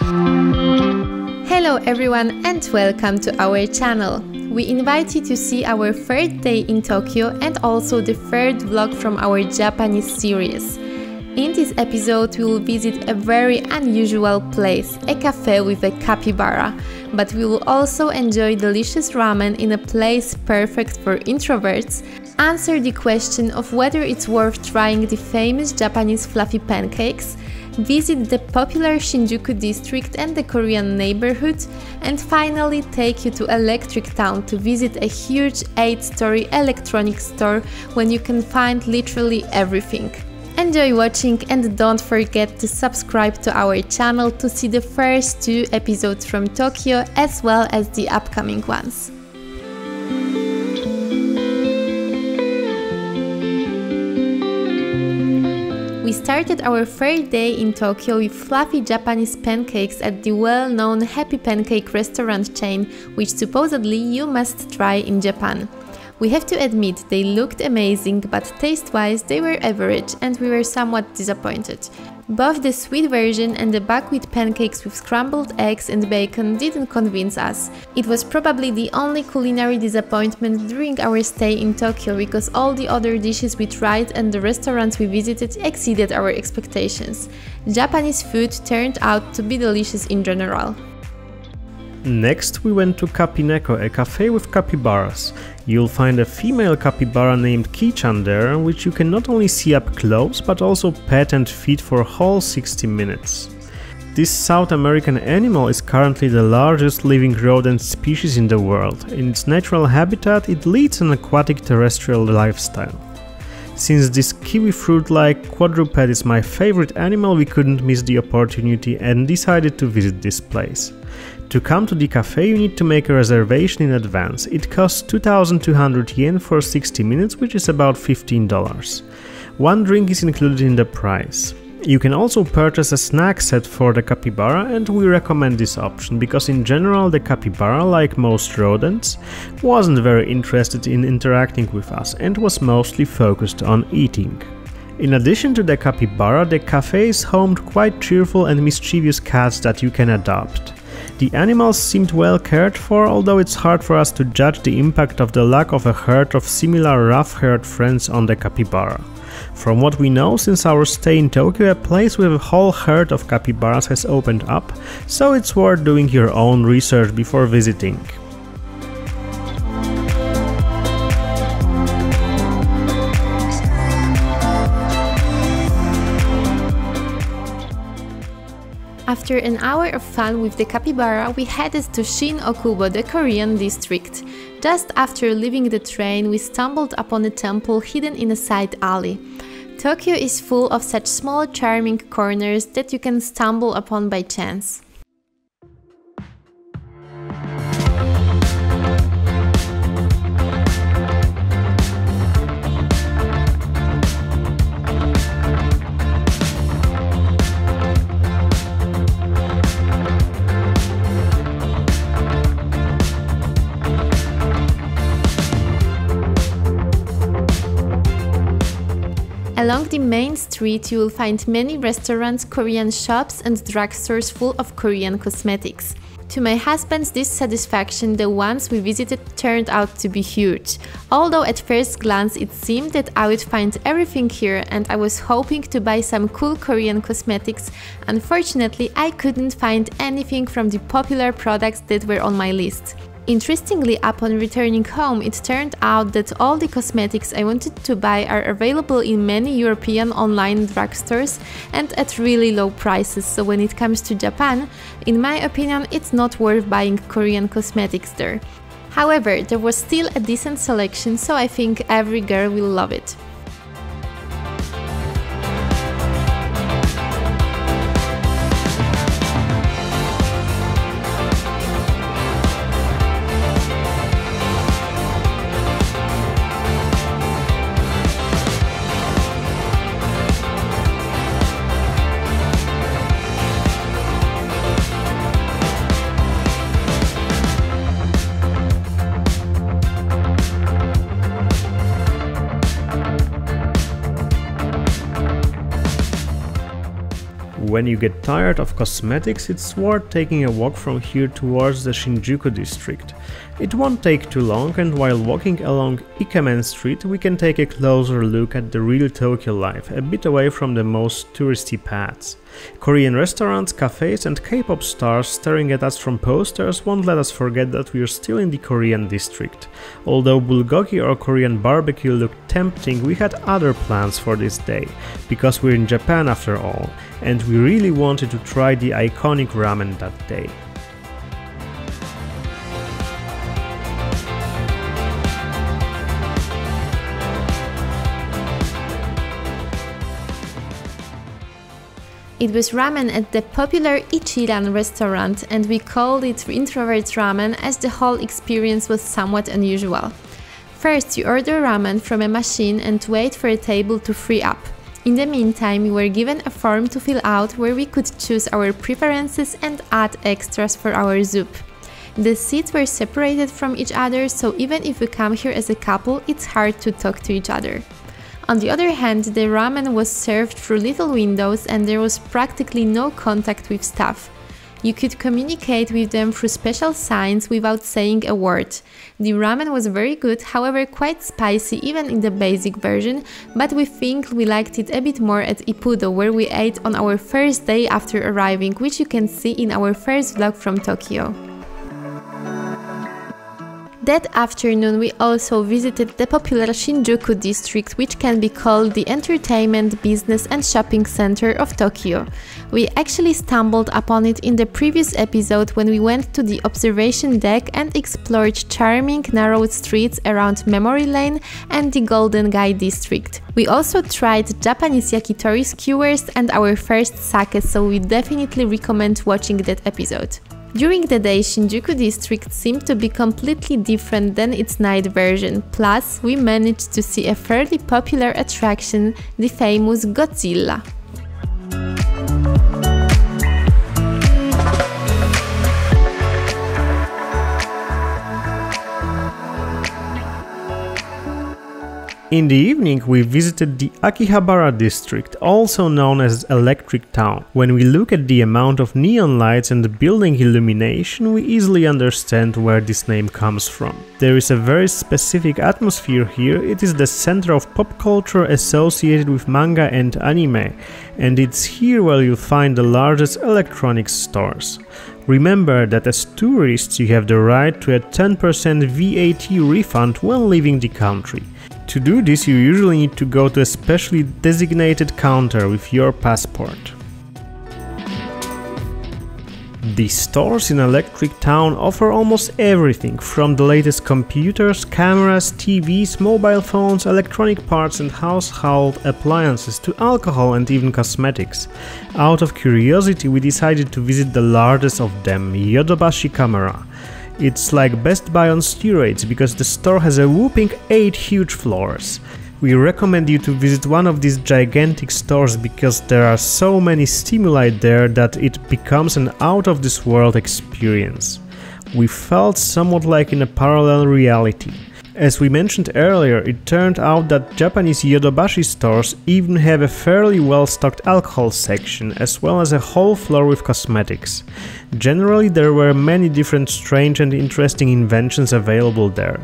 Hello everyone and welcome to our channel. We invite you to see our third day in Tokyo and also the third vlog from our Japanese series. In this episode we will visit a very unusual place, a cafe with a capybara, but we will also enjoy delicious ramen in a place perfect for introverts, answer the question of whether it's worth trying the famous Japanese fluffy pancakes, visit the popular Shinjuku District and the Korean neighborhood, and finally take you to Electric Town to visit a huge 8-story electronics store when you can find literally everything. Enjoy watching and don't forget to subscribe to our channel to see the first 2 episodes from Tokyo as well as the upcoming ones. We started our third day in Tokyo with fluffy Japanese pancakes at the well-known Happy Pancake restaurant chain, which supposedly you must try in Japan. We have to admit they looked amazing, but taste-wise they were average and we were somewhat disappointed. Both the sweet version and the buckwheat pancakes with scrambled eggs and bacon didn't convince us. It was probably the only culinary disappointment during our stay in Tokyo because all the other dishes we tried and the restaurants we visited exceeded our expectations. Japanese food turned out to be delicious in general. Next we went to Capy Neko, a cafe with capybaras. You'll find a female capybara named Ichan there, which you can not only see up close but also pet and feed for a whole 60 minutes. This South American animal is currently the largest living rodent species in the world. In its natural habitat it leads an aquatic terrestrial lifestyle. Since this kiwi fruit-like quadruped is my favorite animal, we couldn't miss the opportunity and decided to visit this place. To come to the cafe you need to make a reservation in advance. It costs 2,200 yen for 60 minutes, which is about $15. One drink is included in the price. You can also purchase a snack set for the capybara, and we recommend this option because in general the capybara, like most rodents, wasn't very interested in interacting with us and was mostly focused on eating. In addition to the capybara, the cafe is home to quite cheerful and mischievous cats that you can adopt. The animals seemed well cared for, although it's hard for us to judge the impact of the lack of a herd of similar rough-haired friends on the capybara. From what we know, since our stay in Tokyo, a place with a whole herd of capybaras has opened up, so it's worth doing your own research before visiting. After an hour of fun with the capybara, we headed to Shin Okuba, the Korean district. Just after leaving the train, we stumbled upon a temple hidden in a side alley. Tokyo is full of such small charming corners that you can stumble upon by chance. Along the main street you will find many restaurants, Korean shops and drugstores full of Korean cosmetics. To my husband's dissatisfaction, the ones we visited turned out to be huge. Although at first glance it seemed that I would find everything here and I was hoping to buy some cool Korean cosmetics, unfortunately I couldn't find anything from the popular products that were on my list. Interestingly, upon returning home, it turned out that all the cosmetics I wanted to buy are available in many European online drugstores and at really low prices, so when it comes to Japan, in my opinion, it's not worth buying Korean cosmetics there. However, there was still a decent selection, so I think every girl will love it. When you get tired of cosmetics, it's worth taking a walk from here towards the Shinjuku District. It won't take too long, and while walking along Ikemen Street we can take a closer look at the real Tokyo life, a bit away from the most touristy paths. Korean restaurants, cafes and K-pop stars staring at us from posters won't let us forget that we are still in the Korean district. Although bulgogi or Korean barbecue looked tempting, we had other plans for this day, because we're in Japan after all, and we really wanted to try the iconic ramen that day. It was ramen at the popular Ichan restaurant, and we called it introvert ramen as the whole experience was somewhat unusual. First, you order ramen from a machine and wait for a table to free up. In the meantime, we were given a form to fill out where we could choose our preferences and add extras for our soup. The seats were separated from each other, so even if we come here as a couple, it's hard to talk to each other. On the other hand, the ramen was served through little windows and there was practically no contact with staff. You could communicate with them through special signs without saying a word. The ramen was very good, however quite spicy even in the basic version, but we think we liked it a bit more at Ippudo, where we ate on our first day after arriving, which you can see in our first vlog from Tokyo. That afternoon we also visited the popular Shinjuku District, which can be called the entertainment, business and shopping center of Tokyo. We actually stumbled upon it in the previous episode when we went to the observation deck and explored charming narrow streets around Memory Lane and the Golden Guy District. We also tried Japanese yakitori skewers and our first sake, so we definitely recommend watching that episode. During the day, Shinjuku District seemed to be completely different than its night version, plus we managed to see a fairly popular attraction, the famous Godzilla. In the evening we visited the Akihabara District, also known as Electric Town. When we look at the amount of neon lights and the building illumination, we easily understand where this name comes from. There is a very specific atmosphere here. It is the center of pop culture associated with manga and anime, and it's here where you'll find the largest electronics stores. Remember that as tourists you have the right to a 10% VAT refund when leaving the country. To do this, you usually need to go to a specially designated counter with your passport. The stores in Electric Town offer almost everything, from the latest computers, cameras, TVs, mobile phones, electronic parts and household appliances to alcohol and even cosmetics. Out of curiosity, we decided to visit the largest of them, Yodobashi Camera. It's like Best Buy on steroids, because the store has a whopping 8 huge floors. We recommend you to visit one of these gigantic stores because there are so many stimuli there that it becomes an out-of-this-world experience. We felt somewhat like in a parallel reality. As we mentioned earlier, it turned out that Japanese Yodobashi stores even have a fairly well-stocked alcohol section, as well as a whole floor with cosmetics. Generally, there were many different strange and interesting inventions available there.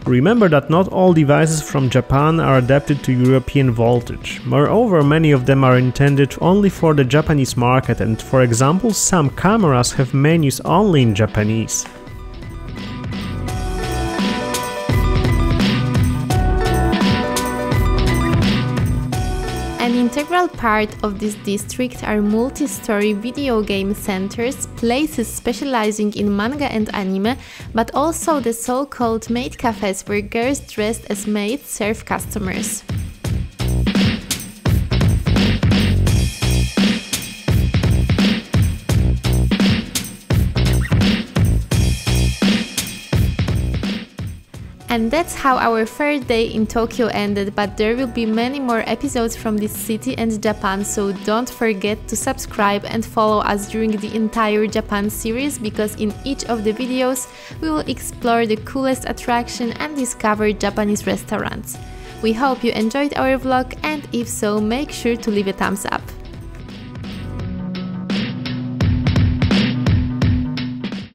Remember that not all devices from Japan are adapted to European voltage. Moreover, many of them are intended only for the Japanese market, and for example, some cameras have menus only in Japanese. An integral part of this district are multi-story video game centers, places specializing in manga and anime, but also the so-called maid cafes where girls dressed as maids serve customers. And that's how our third day in Tokyo ended, but there will be many more episodes from this city and Japan, so don't forget to subscribe and follow us during the entire Japan series, because in each of the videos we will explore the coolest attraction and discover Japanese restaurants. We hope you enjoyed our vlog, and if so, make sure to leave a thumbs up.